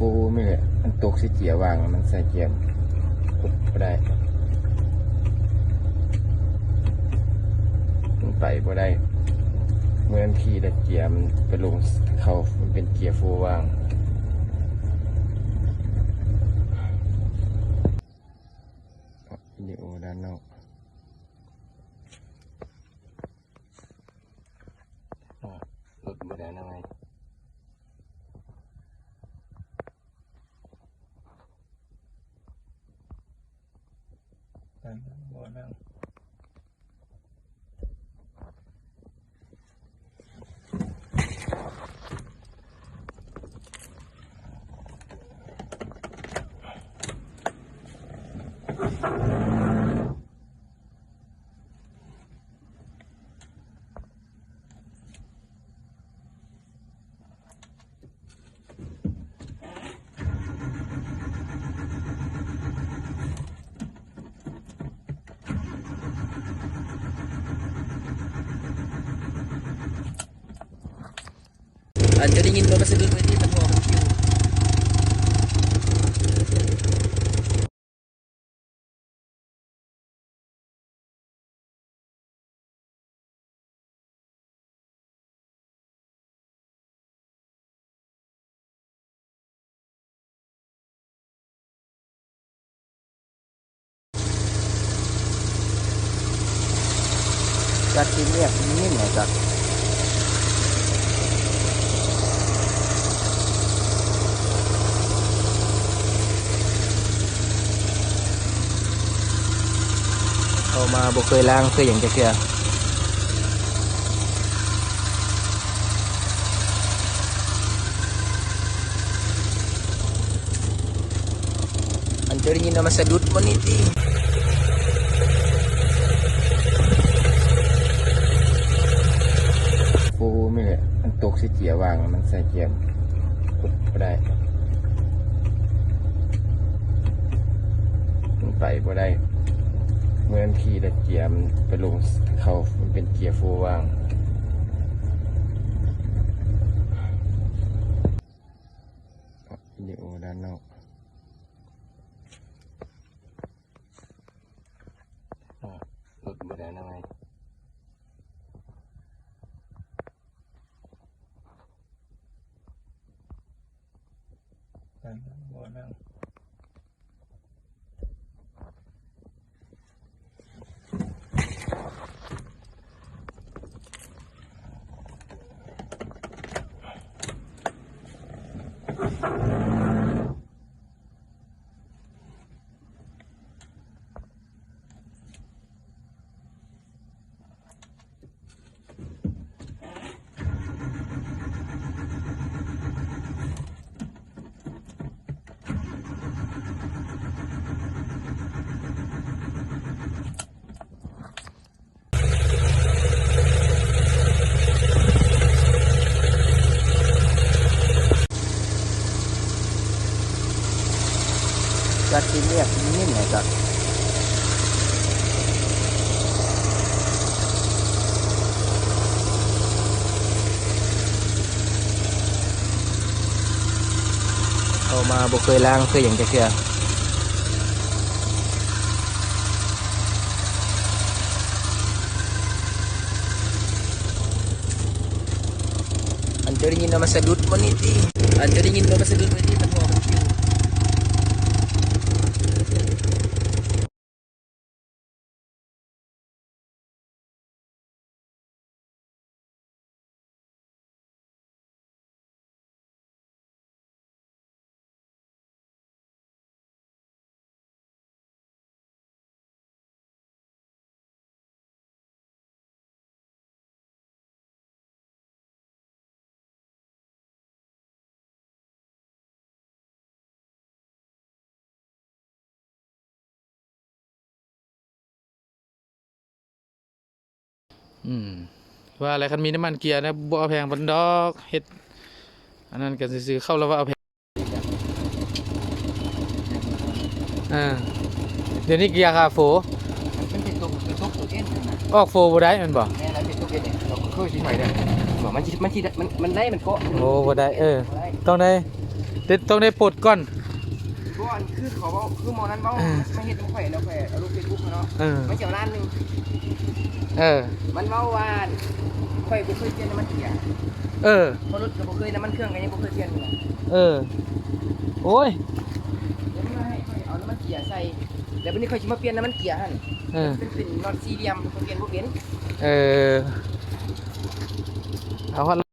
ฟูไม่เลยมันตกสิเกียร์วางมันใส่เกียร์กดบ่ได้มันไปบ่ได้เมื่อขี่แต่เกียร์มันไปลงเขามันเป็นเกียร์ฟูวางวิดีโอด้านนอกรถบ่ได้นะไงบ่นั่งอันจะได้ยินรถมาสะดุดไว้ที่มันงอมันคิวจัดทีเรียกนี่เหรอจัดเอามาบ่เคยล้างเคยอย่างจะเกลืออันจะได้ยินมาสะดุดมันนี่ติฟูไม่เลยมันตกสิเกียร์วางมันใส่เกียร์กดบ่ได้มันไปบ่ได้เมื่อขี่แต่เกียร์มันไปลงเขามันเป็นเกียร์ฟูวางวิดีโอด้านนอกรถบ่ได้นะไงบ่นั่งจัดทีเรียกนี่เหรอจัดเอามาบ่เคยล้างเคยอย่างจะเกลืออันจะได้ยินมาสะดุดมันนี่ติอันจะได้ยินมาสะดุดไว้ที่มันงอมันคิวว่าอะไรคันมีน้ำมันเกียร์นะบ่เอาแพงบันดอกเฮ็ดอันนั้นก็ซื้อเข้าแล้วว่าเอาแพงเดี๋ยวนี้เกียร์คาโฟมันเป็นตกตัวเอ็นนะออกโฟบ่ได้แม่นบ่แม่แล้วเป็นตกเอ็นเนี่ยเราเคยสิใหม่เด้อบอกมันได้มันเกาะโอ้บ่ได้ต้องได้ ต้องได้ปลดก่อน บ่อันคือเขาเว้าคือหมอนั้นเว้ามาเฮ็ดนำข่อยแล้วข่อยเอาลง Facebook เนาะ มันเกี่ยวร้านนึง มันเว้าว่าข่อยบ่เคยเปลี่ยนน้ำมันเกียร์เพราะรถก็บ่เคยน้ำมันเครื่องก็ยังบ่เคยเปลี่ยนเลย โอ้ย เดี๋ยวมันมาให้ข่อยเอาน้ำมันเกียร์ใส่แล้ววันนี้ข่อยสิมาเปลี่ยนน้ำมันเกียร์หั่นเป็นน็อตสี่เหลี่ยมข่อยเปลี่ยนบ่เป็น เอาฮอด